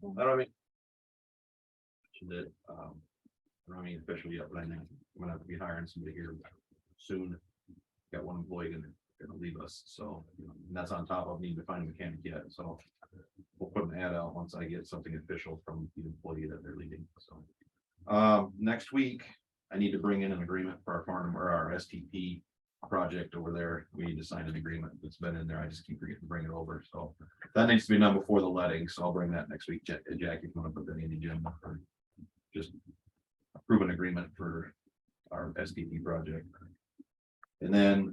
I don't mean that I don't mean officially yet, but I know I'm gonna have to be hiring somebody here soon. Got one employee gonna leave us, so and that's on top of needing to find a mechanic yet. So we'll put an ad out once I get something official from the employee that they're leaving. So next week I need to bring in an agreement for our farm or our STP project over there. We need to sign an agreement that's been in there. I just keep forgetting to bring it over. So that needs to be done before the letting. So I'll bring that next week. Jack, if you want to put that in the agenda for just approve an agreement for our STP project. And then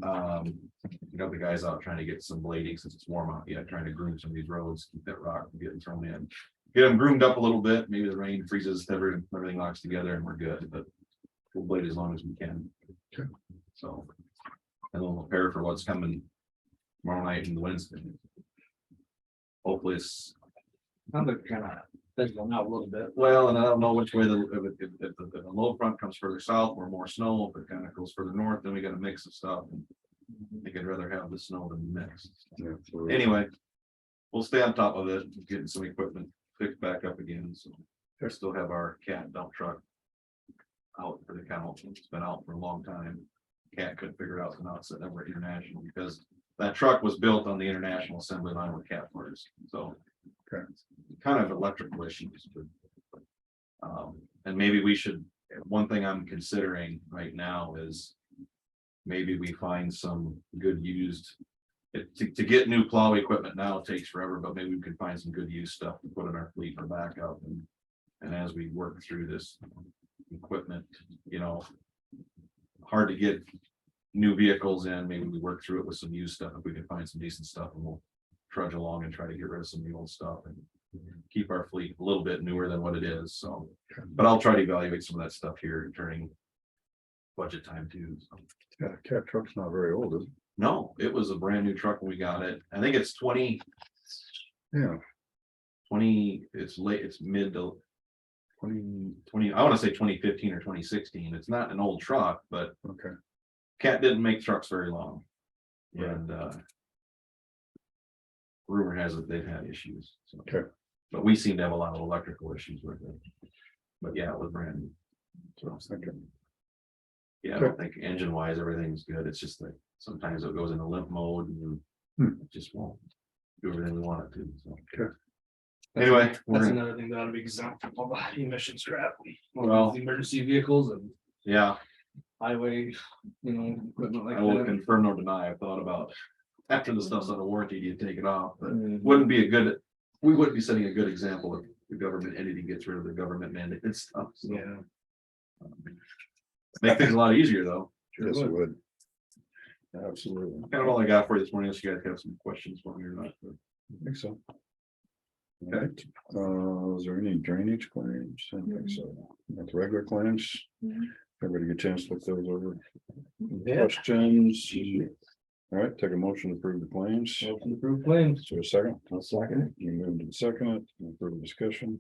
got the guys out trying to get some blading since it's warm out yet, trying to groom some of these roads, keep that rock from getting thrown in. Get them groomed up a little bit. Maybe the rain freezes, everything locks together and we're good, but we'll blade as long as we can. Okay. So, and we'll prepare for what's coming tomorrow night and Wednesday. Hopefully it's kind of fizzling out a little bit. well, and I don't know which way if the low front comes further south or more snow. If it kind of goes further north, then we got a mix of stuff. And I think I'd rather have the snow than the mix. Yeah, Anyway, we'll stay on top of it, getting some equipment picked back up again. So we still have our cat dump truck out for the kennel. It's been out for a long time. Cat couldn't figure it out, so now it's sitting over at International because that truck was built on the international assembly line with cat flares. So kind of electrical issues. But, and maybe we should, one thing I'm considering right now is maybe we find some good used, to get new plow equipment now takes forever, but maybe we can find some good used stuff to put in our fleet for backup. And as we work through this equipment, hard to get new vehicles in, maybe we work through it with some used stuff. If we can find some decent stuff, and we'll trudge along and try to get rid of some of the old stuff and keep our fleet a little bit newer than what it is. So, but I'll try to evaluate some of that stuff here during budget time too. So. Yeah, cat truck's not very old, is it? No, it was a brand new truck when we got it. I think it's 20, it's late, it's mid to 20, I want to say 2015 or 2016. It's not an old truck, but okay. Cat didn't make trucks very long. Right. And rumor has it they've had issues. So. Okay. But we seem to have a lot of electrical issues with it. But yeah, it was brand new. So I was thinking. Yeah, I don't think engine wise everything's good. It's just like sometimes it goes into limp mode and it just won't do everything we want it to. So. Okay. Anyway, That's another thing that ought to be exempt from all the emissions trap. Well, Emergency vehicles and yeah, highway, equipment like I will that. confirm nor deny. I thought about after the stuff's out of warranty, you take it off, but Mhm. wouldn't be a good, we wouldn't be setting a good example if the government entity gets rid of the government mandated stuff. So, Yeah. make things a lot easier though. Yes, it would. Absolutely. Kind of all I got for you this morning. Unless you guys have some questions for me or not. But I think so. All right. Is there any drainage claims? I don't think so. That's regular claims. Everybody get a chance to look those over. Questions? All right, take a motion to approve the claims. Motion to approve claims. Is there a second? I'll second it. You moved and seconded, further discussion.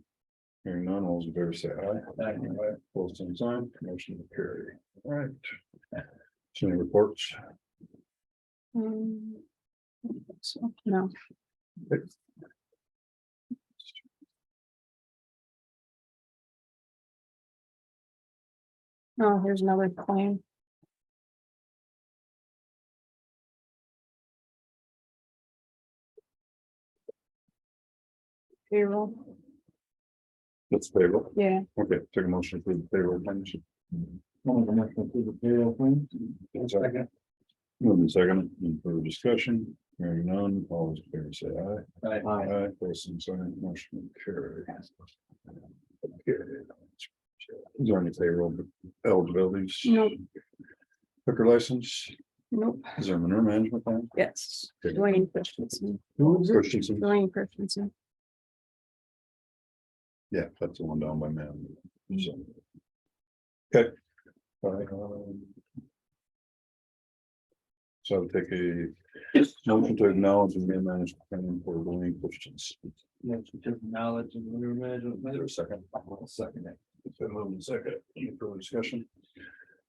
Hearing none, all those in favor say aye. Aye. Opposed, same sign, motion to carry. All right. So any reports? So, no. Oh, here's another claim. Payroll, Let's payroll. yeah, Okay, take a motion to approve the payroll claims. Motion to approve the payroll claims. Second. Moving second, any further discussion? Hearing none, all those in favor say aye. Aye. Aye. Opposed, same sign, motion will carry. Okay. Is there any payroll eligibilities? nope, Liquor license, nope, is there a manure management plan? yes, Okay. Dwayne Christensen, Christensen. Dwayne Christensen, Yeah, that's the one down by man. So. Okay. So I'll take a motion to acknowledge the man management plan for Dwayne Christensen. Motion to knowledge and manure management. Is there a second? I'll second it. It's been moved and second. Any further discussion?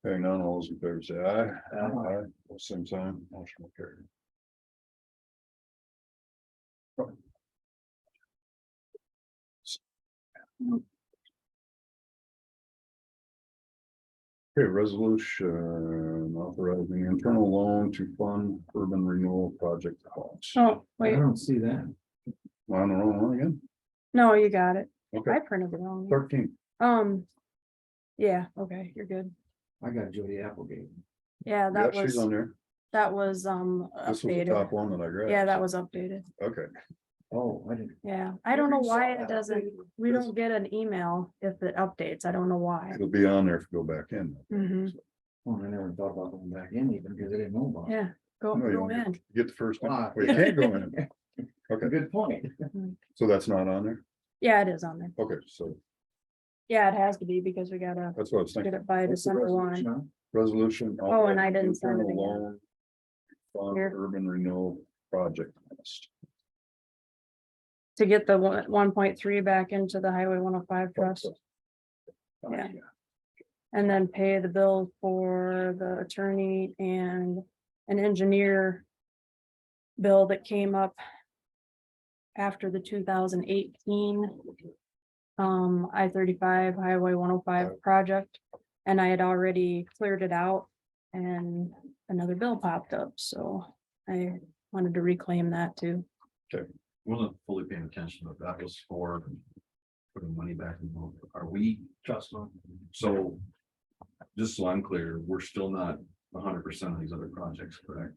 Hearing none, all those in favor say aye. Aye. Same time, motion will carry. Okay, resolution authorizing internal loan to fund urban renewal project costs. Oh, I wait, don't see that. On the wrong one again? no, you got it. Okay, I printed it wrong. 13. Yeah, okay, you're good. I got Jody Applegate. Yeah, Yeah, that she's was, on there. This was the updated. Top one that I grabbed. Yeah, that was updated. Okay, Oh, I didn't. Yeah, I don't know why it doesn't, we don't get an email if it updates. I don't know why. it'll be on there if you go back in. Mhm. Oh, I never thought about going back in even because I didn't know about it. Yeah, go No, you go don't in. Get the first one. Wow. Well, you can't go in. Okay, Good point. so that's not on there? Yeah, it is on there. Okay, so Yeah, it has to be because we gotta that's what I was get thinking. it by What's the December resolution 1. on? Resolution. Oh, and I didn't send it internal again. loan fund Here. urban renewal project list. To get the 1.3 back into the Highway 105 trust. Yeah. And then pay the bill for the attorney and an engineer bill that came up after the 2018 I-35 Highway 105 project. And I had already cleared it out and another bill popped up, so I wanted to reclaim that too. Wasn't fully paying attention, but that was for putting money back in. Are we, Trust fund. so just so I'm clear, we're still not 100% of these other projects, correct?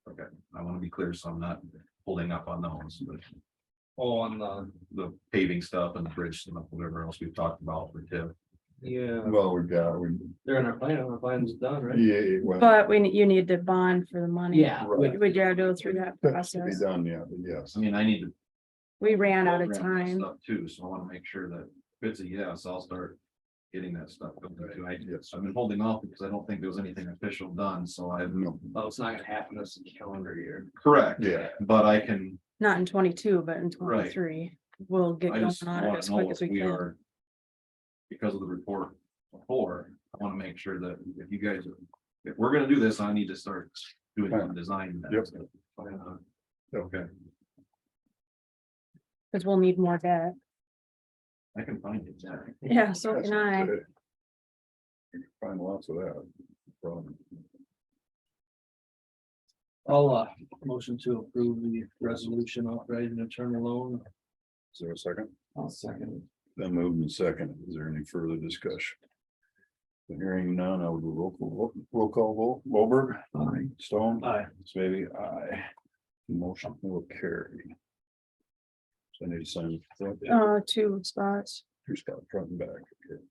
Okay, I want to be clear, so I'm not holding up on those, but Oh, on the paving stuff and the bridge stuff, whatever else we've talked about for TIF. yeah, Well, they're in our plan's done, right? yeah, well. But you need to bond for the money. Yeah. Right. We gotta go through that That's to be process. done, yeah, but yes. I mean, I need to. We ran out of program that time. stuff Too, so I want to make sure that if it's a yes, I'll start getting that stuff. Going to. Yes. I've been holding off because I don't think there was anything official done, so I have. No, Oh, it's not gonna happen this calendar year. Correct. yeah, But I can, Not in 22, but in Right. 23, we'll get I going just on it want as to know quick if as we we can. are. Because of the report before, I want to make sure that if you guys, if we're gonna do this, I need to start doing some design. Yep. Okay, Cause we'll need more debt. I can find it. Yeah, so That's can I. okay. You can find lots of that. Problem. I'll motion to approve the resolution authorizing the term loan. Is there a second? I'll second. Then moved and second. Is there any further discussion? Hearing none, I would do roll call vote. Wolberg. Aye. Stone. Aye. Maybe aye. Motion will carry. So I need to sign front, 2 spots. two spot front and back. Okay.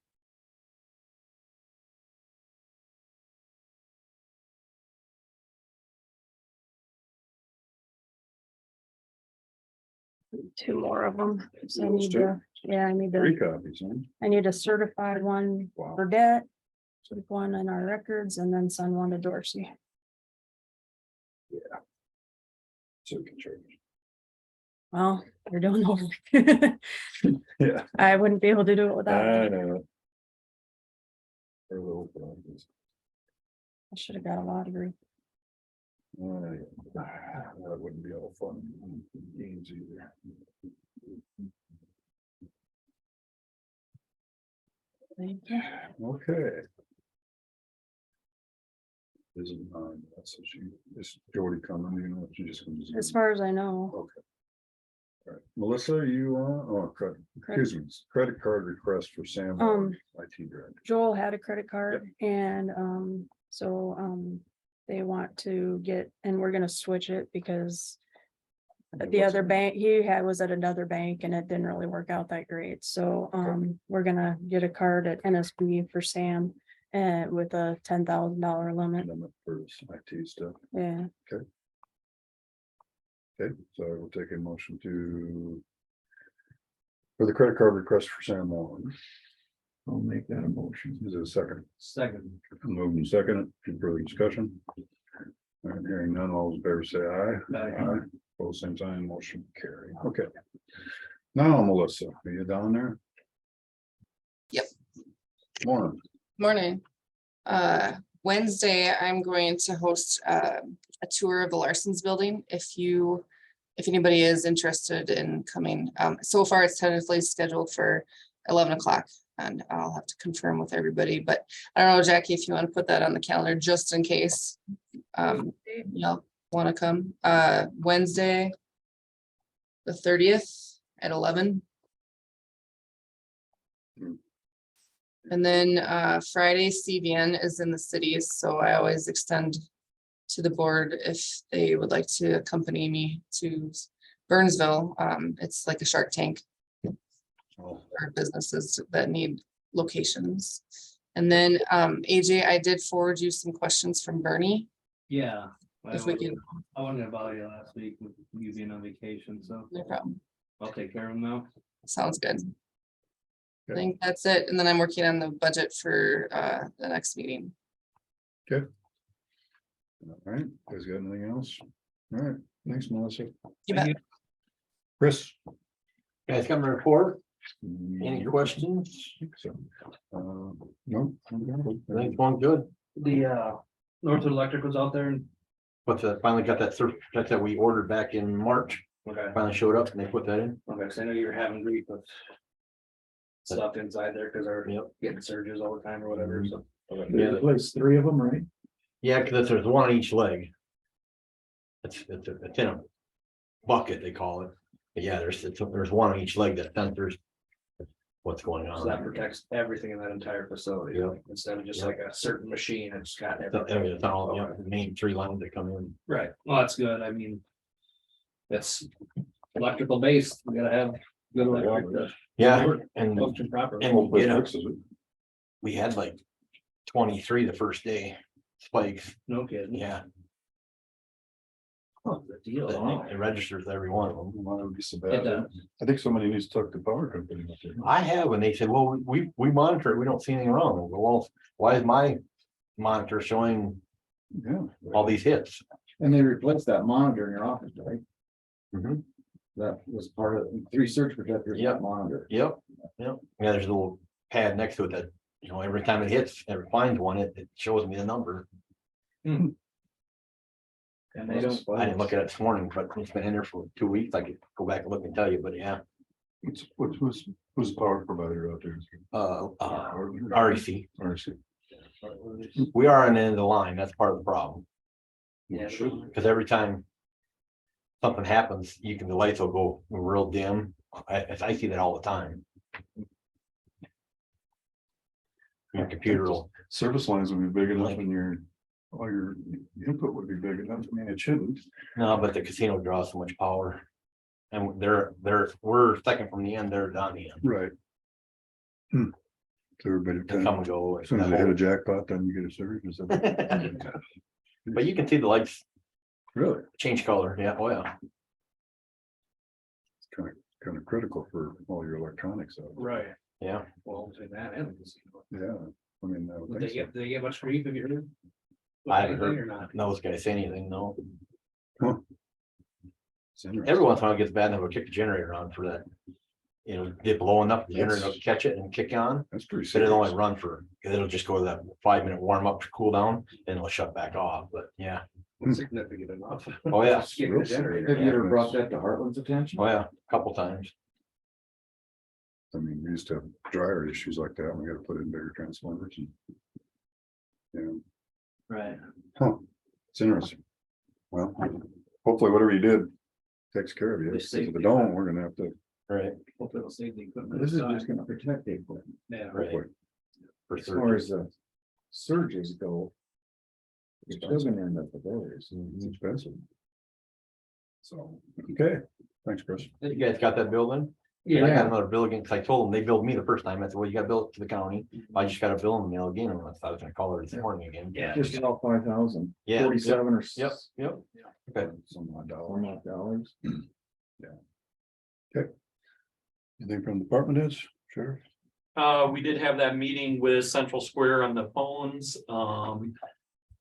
Two more of them. So I Those need two? to, yeah, Three copies, huh? I need a certified one Wow. for debt. Keep one in our records and then send one to Dorsey. So we can charge. Well, they're doing over. Yeah. I wouldn't be able to do it without I it. know. Or the open office. I should have got a law degree. That wouldn't be all fun. Games either. Thank you. Okay. Isn't, that's what she, is Jody coming, you know, she just comes. As far as I know. Okay. All right, Melissa, you, excuse me, credit card request for Sam. IT director. Joel had a credit card and they want to get, and we're gonna switch it because the other bank was at another bank and it didn't really work out that great. So we're gonna get a card at NSB for Sam and with a $10,000 limit. For IT stuff. Yeah. Okay, so I will take a motion for the credit card request for Sam Wallen. I'll make that a motion. Is it a second? Second. Moved and second. Any further discussion? All right, hearing none, all those in favor say aye. Aye. Both same sign, motion carry. Okay. Now, Melissa, are you down there? Yep. Morning. Morning. Wednesday, I'm going to host a tour of the Larson's building. If anybody is interested in coming, so far it's tentatively scheduled for 11 o'clock. And I'll have to confirm with everybody, but I don't know, Jackie, if you want to put that on the calendar just in case. Y'all want to come, Wednesday, the 30th at 11. And then Friday, CVN is in the cities, so I always extend to the board if they would like to accompany me to Burnsville. It's like a Shark Tank for businesses that need locations. And then AJ, I did forward you some questions from Bernie. Yeah. If we can, I wanted to bother you last week with you being on vacation, so no problem. I'll take care of them now. Sounds good. I Okay. think that's it. And then I'm working on the budget for the next meeting. All right, guys got anything else? All right, thanks, Melissa. You bet. Chris? Guys, come to report. Any Yep. questions? So, no. Everything's going good. The Northwood Electric was out there and. But finally got that certificate that we ordered back in March. Okay. Finally showed up and they put that in. Okay, so I know you were having grief with stuff inside there because they're Yep. getting surges all the time or whatever, so. Yeah, There's 3 of them, right? yeah, because there's one on each leg. It's in a bucket, they call it. But yeah, there's one on each leg that centers what's going So that on. protects everything in that entire facility, Yeah. instead of just Yeah. like a certain machine, it's got It's everything. all, you know, the main 3 lines that come in. Right, well, that's good, I mean. That's electrical based, we gotta have good electric to Yeah, and function properly. and we get a- Fixes it. we had like 23 the first day spikes. No kidding. Yeah, Oh, the deal. huh? it registers every one of them. Well, that would be so It bad. does. I think somebody needs to talk to power company. up there. I have, and they said, well, we monitor it, we don't see anything wrong. I go, well, why is my monitor showing Yeah. all these hits? And they replaced that monitor in your office, right? Mhm. That was part of 3 surge protectors. in Yep. that Monitor. Yep, yeah, there's a little pad next to it that, you know, every time it hits, it finds one, it shows me the number. And they don't. I didn't look at it this morning, but it's been in there for 2 weeks. I could go back and look and tell you, but yeah, Who's the power provider out there? REC. REC. We are on the end of the line. That's part of the problem. Yeah. Because every time something happens, the lights will go real dim. I see that all the time. Your computer will, Service lines would be big enough and all your input would be big enough. I mean, it shouldn't. no, but the casino draws so much power. And we're second from the end, they're on the end. Right. So everybody, They come and go. as soon as they hit a jackpot, then you get a surge. Is that- But you can see the lights Really, change color. Yeah, oh yeah. kind of critical for all your electronics. out there. Right, Yeah. well, between that and. the casino. Yeah, I mean, I would Would think they so. get, do they get much grief if you're? I haven't Or heard not? those guys say anything, no. It's interesting. Every once in a while it gets bad enough, we'll kick the generator on for that. You know, dip low enough, the generator will catch it and kick on, That's pretty but it'll only serious. run it'll just go to that 5-minute warm up to cool down, and it'll shut back off, but yeah. Significant enough. Oh, yeah, Just getting the generator. Have you ever brought that to Heartland's attention? oh, yeah, a couple times. I mean, we used to have dryer issues like that. We got to put in bigger transformers and. Yeah, Right. it's interesting. Well, hopefully whatever you did takes care of you. They Because save if it you. don't, we're gonna have to. Right, Hopefully it'll save the equipment. This is aside. just gonna protect the equipment. Yeah. right. hopefully. For As far as sure. the surges go. It's still gonna end up with those. It's expensive. So, okay, thanks, Chris. You guys got that bill then? I got Yeah, another bill again, because I told them, they billed me the first time, I said, well, you got to bill it to the county, I just got a bill in the mail again, and I was gonna call her this morning again. Yeah. just about 5,000. Yeah, 47 or. Yep, yep. Okay. Some odd Some dollars. odd dollars. Anything from department heads, Sheriff? We did have that meeting with Central Square on the phones.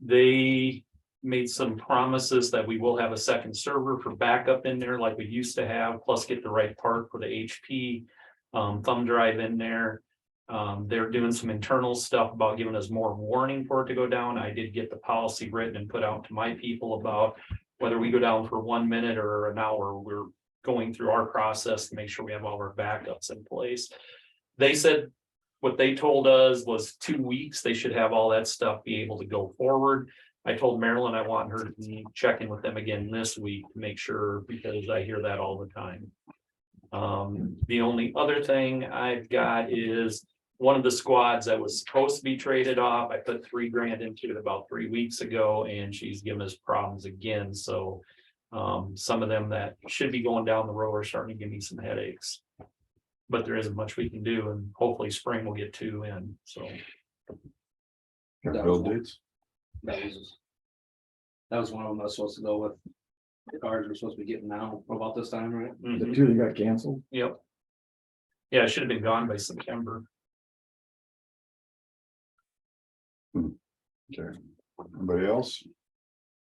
They made some promises that we will have a second server for backup in there like we used to have, plus get the right part for the HP thumb drive in there. They're doing some internal stuff about giving us more warning for it to go down. I did get the policy written and put out to my people about whether we go down for 1 minute or an hour. We're going through our process to make sure we have all our backups in place. they said what they told us was 2 weeks, they should have all that stuff be able to go forward. I told Marilyn I want her to be checking with them again this week to make sure, because I hear that all the time. The only other thing I've got is one of the squads that was supposed to be traded off. I put $3,000 into it about 3 weeks ago, and she's giving us problems again, so. Some of them that should be going down the road are starting to give me some headaches. But there isn't much we can do, and hopefully spring will get 2 in, so. Got build dates? That was one of them I was supposed to go with. The cars we're supposed to be getting now about this time, right? The Mhm. two that got canceled. Yep. Yeah, it should have been gone by September. Okay. Anybody else?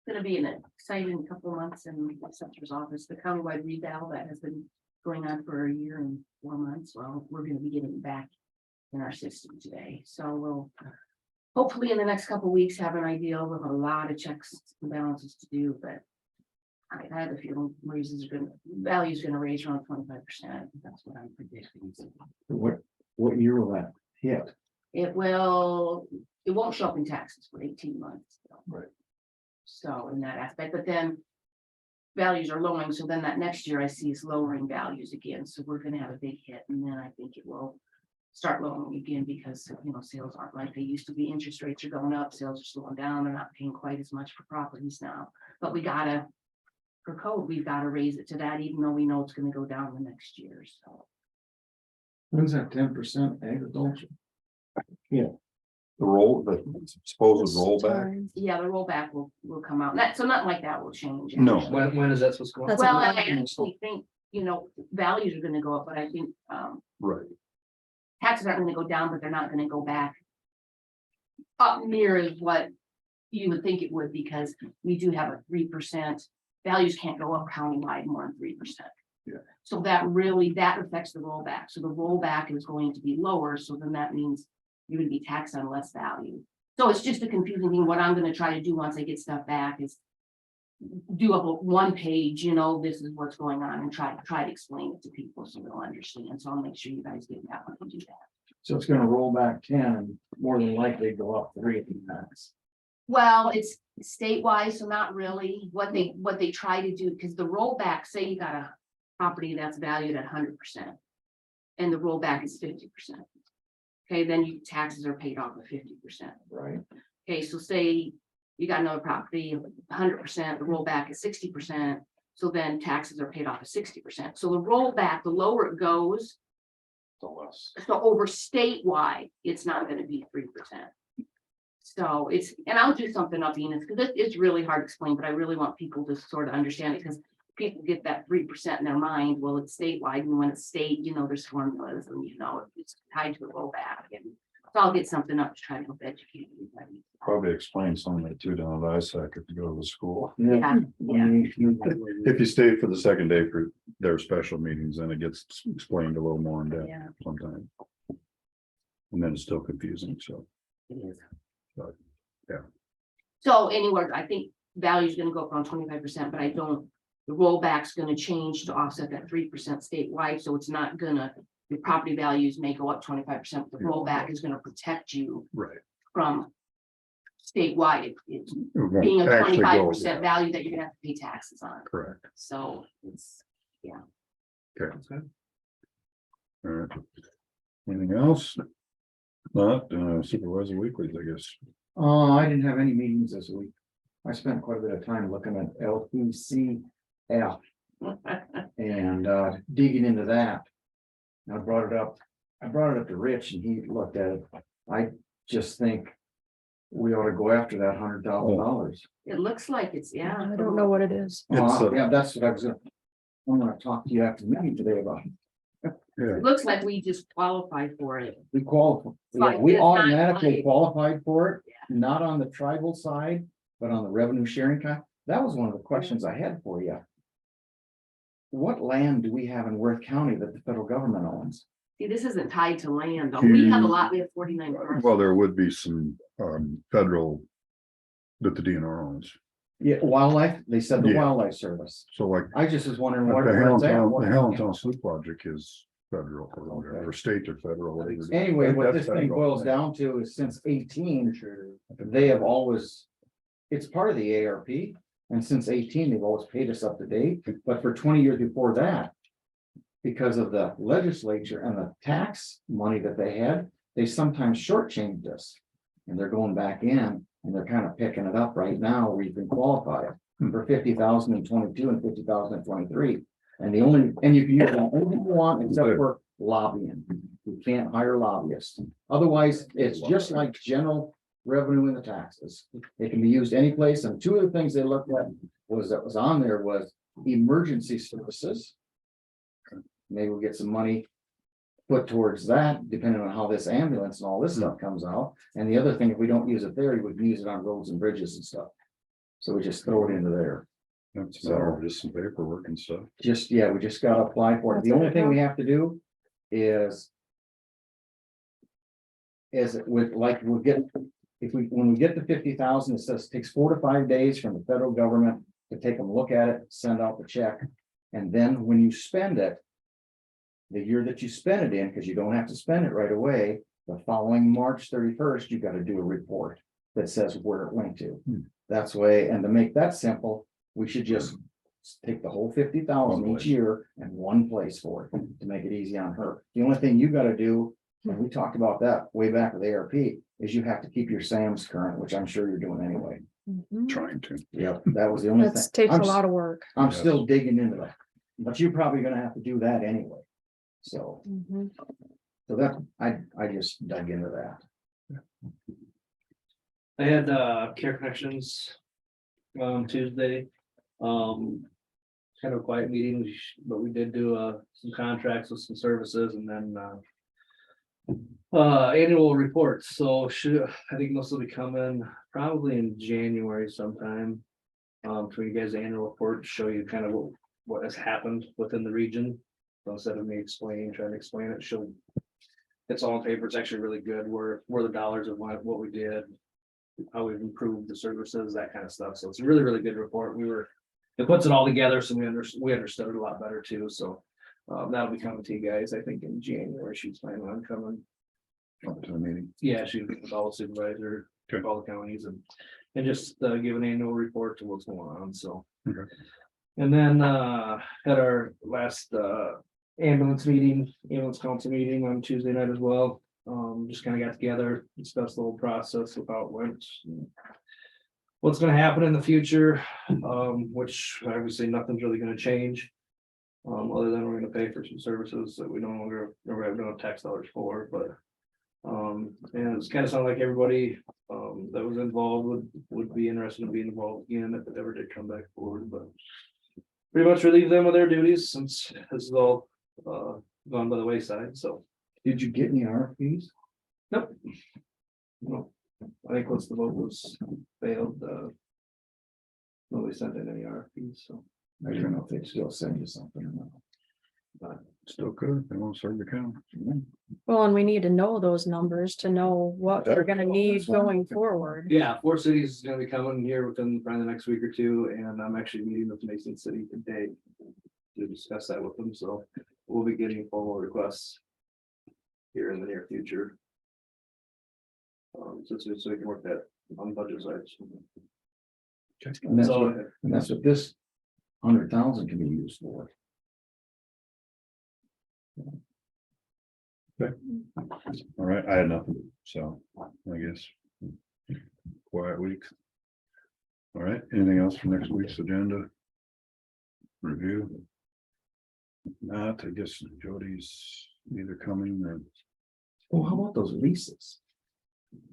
Gonna be an exciting couple of months in the assessor's office, the countywide reval that has been going on for a year and 4 months. Well, we're gonna be getting back in our system today, so we'll hopefully in the next couple of weeks have an idea with a lot of checks and balances to do, but I have a feeling value is gonna raise around 25%. That's what I'm predicting. What year will that hit? It won't show up in taxes for 18 months. Right. So in that aspect, but then values are lowering, so then that next year I see is lowering values again, so we're gonna have a big hit, and then I think it will start lowering again because, sales aren't like they used to be. Interest rates are going up, sales are slowing down, they're not paying quite as much for properties now. But for code, we've gotta raise it to that, even though we know it's gonna go down the next year, so. When's that 10% agriculture? The supposed rollback? Time. Yeah, the rollback will come out, so nothing like that will change. No. actually. When is that supposed to go? That's Well, what I I'm- actually think, values are gonna go up, but I think, Right. taxes aren't gonna go down, but they're not gonna go back up near as what you would think it would, because we do have a 3%. Values can't go up countywide more than 3%. Yeah. So that affects the rollback. So the rollback is going to be lower, so then that means you're gonna be taxed on less value. So it's just a confusing thing. What I'm gonna try to do once I get stuff back is do up a 1-page, this is what's going on, and try to explain it to people so they'll understand. So I'll make sure you guys get that one and do that. So it's gonna roll back 10 and more than likely go up 3 at the max. Well, it's statewide, so not really. What they try to do, because the rollback, say you got a property that's valued at 100%. And the rollback is 50%. Okay, then your taxes are paid off of 50%. Right. Okay, so say you got another property, 100%, the rollback is 60%. So then taxes are paid off of 60%. So the rollback, the lower it goes, so over statewide, it's not gonna be 3%. So and I'll do something up, Enos, because it's really hard to explain, but I really want people to sort of understand it, because people get that 3% in their mind. Well, it's statewide, and when it's state, there's formulas, and it's tied to the rollback. And so I'll get something up to try to help educate everybody. Probably explain some of that too down at ISAC if you go to the school. Yeah, If you stay for the second day for their special meetings, then it gets explained a little more in depth yeah, sometimes. And then it's still confusing, so. it is. But, yeah. So anyway, I think value is gonna go up around 25%, but the rollback's gonna change to offset that 3% statewide, so it's not gonna, your property values may go up 25%, the rollback is gonna protect you Right. from statewide. It's It won't being a actually go, 25% value that you're gonna have to pay taxes on, correct. so it's, Okay. All right. Anything else? Not supervisor weeklies, I guess. I didn't have any meetings this week. I spent quite a bit of time looking at LPCF and digging into that. I brought it up to Rich and he looked at it. I just think we ought to go after that $100,000. it looks like it's, yeah. I don't know what it is. Yeah, that's what I'm gonna talk to you after the meeting today about. It looks like we just qualified for it. We qualify, Like, we it's not automatically like- qualified for it, not on the tribal side, but on the revenue sharing kind. That was one of the questions I had for you. What land do we have in Worth County that the federal government owns? See, this isn't tied to land, though. We have a lot, we have 49 parcels. Well, there would be some federal that the DNR owns. Yeah, wildlife, they said the Yeah. wildlife service. So like I just was wondering the what. where it's at. Allentown Sloop Project is federal or whatever, or state or federal. whatever. Anyway, what That's this thing federal. boils down to is since 18, they have always, it's part of the ARP. And since 18, they've always paid us up to date, but for 20 years before that, because of the legislature and the tax money that they had, they sometimes shortchanged us. And they're going back in and they're kind of picking it up right now where you can qualify for 50,000 in 22 and 50,000 in 23. And you can use anything you want except for lobbying. You can't hire lobbyists. Otherwise, it's just like general revenue in the taxes. It can be used any place. And two of the things they looked at was on there was emergency services. Maybe we'll get some money put towards that, depending on how this ambulance and all this stuff comes out. And the other thing, if we don't use it there, we would use it on roads and bridges and stuff. So we just throw it into there. That's a matter of just some paperwork and stuff. Just, yeah, we just gotta apply for it. The only thing we have to do is it would like, we'll get, when we get to 50,000, it says it takes 4 to 5 days from the federal government to take a look at it, send out the check. And then when you spend it, the year that you spend it in, because you don't have to spend it right away, the following March 31st, you got to do a report that says where it went to. That's way, and to make that simple, we should just take the whole 50,000 each year and one place for it to make it easy on her. The only thing you got to do, and we talked about that way back with ARP, is you have to keep your SAMs current, which I'm sure you're doing anyway. Mhm. Trying to. Yep, that was the only thing. That takes a lot of work. I'm Yes. still digging into that, but you're probably gonna have to do that anyway. So, Mhm. so that, I just dug into that. I had Care Connections on Tuesday. Kind of a quiet meeting, but we did do some contracts with some services and then annual reports. So I think most will be coming probably in January sometime. For you guys, the annual report to show you kind of what has happened within the region. So instead of me trying to explain it, it's all on paper. It's actually really good where the dollars of what we did, how we've improved the services, that kind of stuff. So it's a really, really good report. It puts it all together, so we understood it a lot better too. So that'll be coming to you guys, I think in January. She's planning on coming. Up to the meeting. Yeah, she was with all the supervisor, Okay. all the counties and just give an annual report to what's going on, so. Okay. And then had our last ambulance council meeting on Tuesday night as well. Just kind of got together, discussed the whole process of how it went. What's gonna happen in the future, which obviously nothing's really gonna change. Other than we're gonna pay for some services that we no longer have no tax dollars for, but. And it's kind of sounded like everybody that was involved would be interested in being involved again if it ever did come back forward, but. Pretty much relieve them of their duties since this is all gone by the wayside, so. Did you get any RFPs? Nope. No, I think once the vote was failed, nobody sent in any RFPs, so. I don't know if they'd still send you something or not. Still good. They won't serve the county. Well, and we need to know those numbers to know what we're gonna need That's fine. going forward. Yeah, 4 cities is gonna be coming here within probably the next week or two, and I'm actually meeting with Mason City today to discuss that with them, so we'll be getting formal requests here in the near future. So we can work that on the budget side. And that's So, what this 100,000 can be used for. All right, I had nothing, so I guess. Quiet week. All right, anything else for next week's agenda? Review? Not, I guess Jody's either coming or. Oh, how about those leases?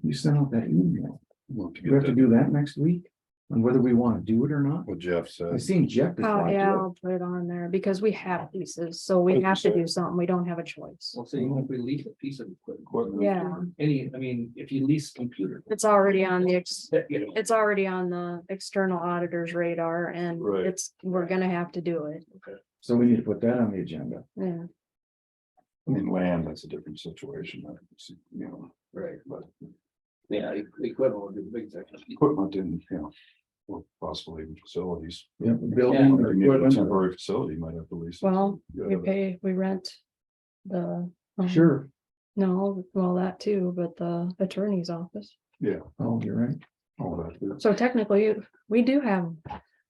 You sent out that email. We'll Do we have to do that next week? On whether we want to do it or not? What Jeff I said. seen Jeff. Oh, reply to yeah, it. I'll put it on there because we have pieces, so we have to do something. We don't have a choice. we'll see if we lease a piece of equipment. Yeah, If you lease computer. it's already on the You know, it's already on the external auditor's radar and Right. we're gonna have to do it. So we need to put that on the agenda. Yeah. I mean, land, that's a different situation, you know, Right, but. Yeah, equipment would be the big thing. equipment in, you know. Or possibly even facilities. Yeah, Yeah. building. Or you need a equipment. temporary facility, you might have to lease. it. Well, Yeah, we rent the. Sure. No, well, that too, but the attorney's office. Yeah, Oh, you're right. all that, So technically, we do have.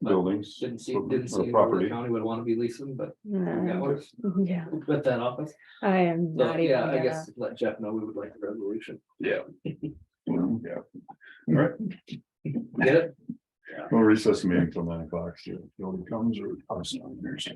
buildings. Didn't see or where the property. county would want to be leasing, but we got Nah, one yeah, with that office. I am So, not even yeah, I gonna, guess let Jeff know we would like the resolution. Yeah. Well, yeah. All right, Get it? we'll recess the meeting till 9 o'clock, see if nobody comes or comes down here. So.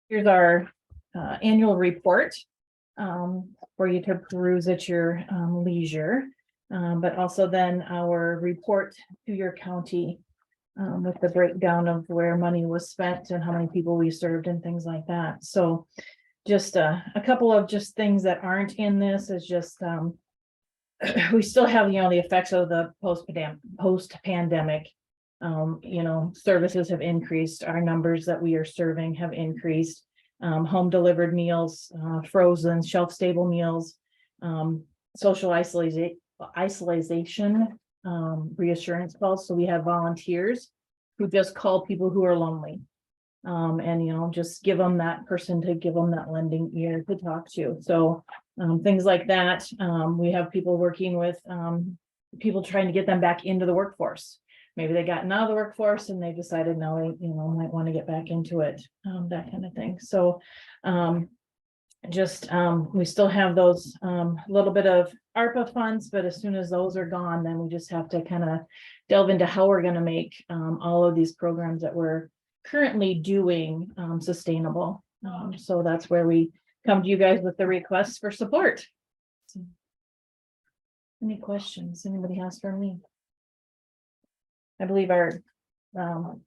Here's our annual report for you to peruse at your leisure. But also then our report to your county with the breakdown of where money was spent and how many people we served and things like that. So just a couple of just things that aren't in this is just we still have, the effects of the post-pandemic. Services have increased, our numbers that we are serving have increased. Home delivered meals, frozen, shelf stable meals, social isolation, reassurance calls. So we have volunteers who just call people who are lonely. And just give them that person to give them that lending ear to talk to. So things like that. We have people working with people trying to get them back into the workforce. Maybe they gotten out of the workforce and they decided no, they might want to get back into it, that kind of thing. So we still have those little bit of ARPA funds, but as soon as those are gone, then we just have to kind of delve into how we're going to make all of these programs that we're currently doing sustainable. So that's where we come to you guys with the requests for support. So, any questions anybody has for me? I believe our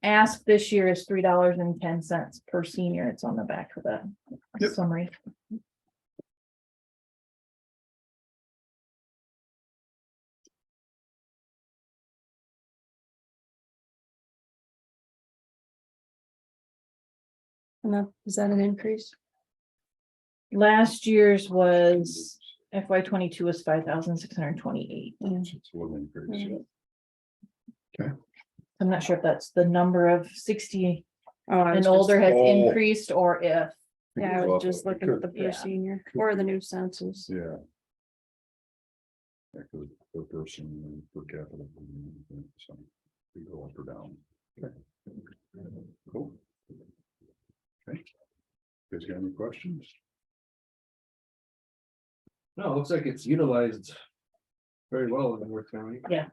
ask this year is $3.10 per senior. It's on the back of the Yep. summary. and is that an increase? Last year's was FY22 was 5,628. It's a little increase, yeah. I'm not sure if that's the number of 60 Oh, I was and just- older has Oh. increased or if. Yeah, I was just looking at the Yeah. per senior or the new census. Yeah. Yeah, 'cause per person, and per capita, so we go up or down. Okay. Cool. Okay. Guys got any questions? No, it looks like it's utilized very well in Worth County. Yeah.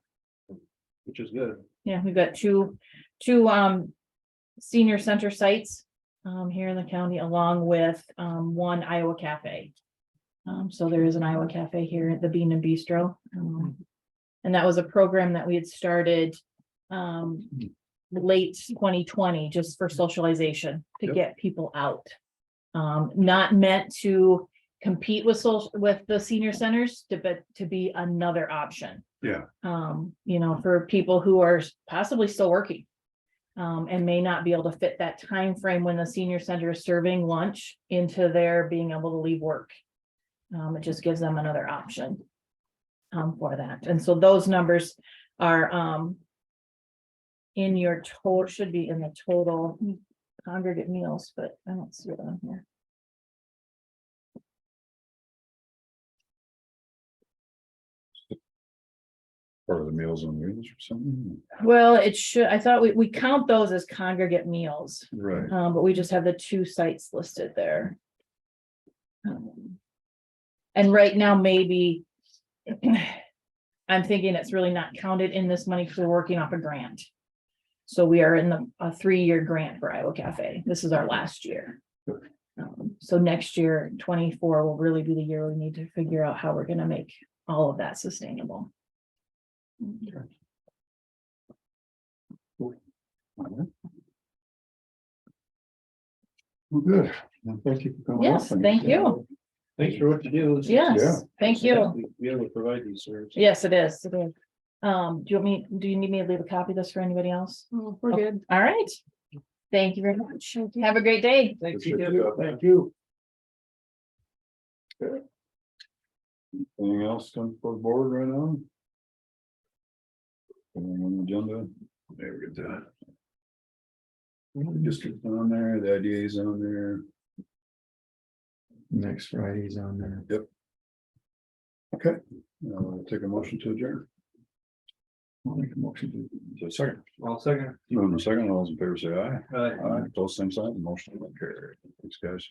Which is good. Yeah, we've got two senior center sites here in the county, along with one Iowa Cafe. So there is an Iowa Cafe here at the Bean and Bistro. And that was a program that we had started late 2020, just for socialization, to Yep. get people out. Not meant to compete with the senior centers, but to be another option. Yeah. For people who are possibly still working. And may not be able to fit that time frame when the senior center is serving lunch into their being able to leave work. It just gives them another option for that. And so those numbers are in your total, should be in the total congregate meals, but I don't see it on here. Part of the Meals on Wheels or something? Well, it should, I thought we count those as congregate meals, Right. but we just have the two sites listed there. And right now, maybe I'm thinking it's really not counted in this money because we're working off a grant. So we are in a 3-year grant for Iowa Cafe. This is our last year. So next year, 24 will really be the year we need to figure out how we're gonna make all of that sustainable. Well, good. Well, thank you for coming. Yes, up and- thank you. Thanks for what you do. Yes, thank you. Be able to provide these services. Yes, it is. It is. Do you need me to leave a copy of this for anybody else? Oh, we're good. All right. Thank you very much. Have a great day. Thanks. Good You too. job. Thank you. Anything else come for the board right now? Anything on the agenda? There we go. District on there, the IDA's on there. Next Friday's on there. Okay, take a motion to adjourn. I'll make a motion to. Second. All second. Moving to second, all those in favor say aye. Right. Aye, both same sign, motion will carry. Thanks, guys.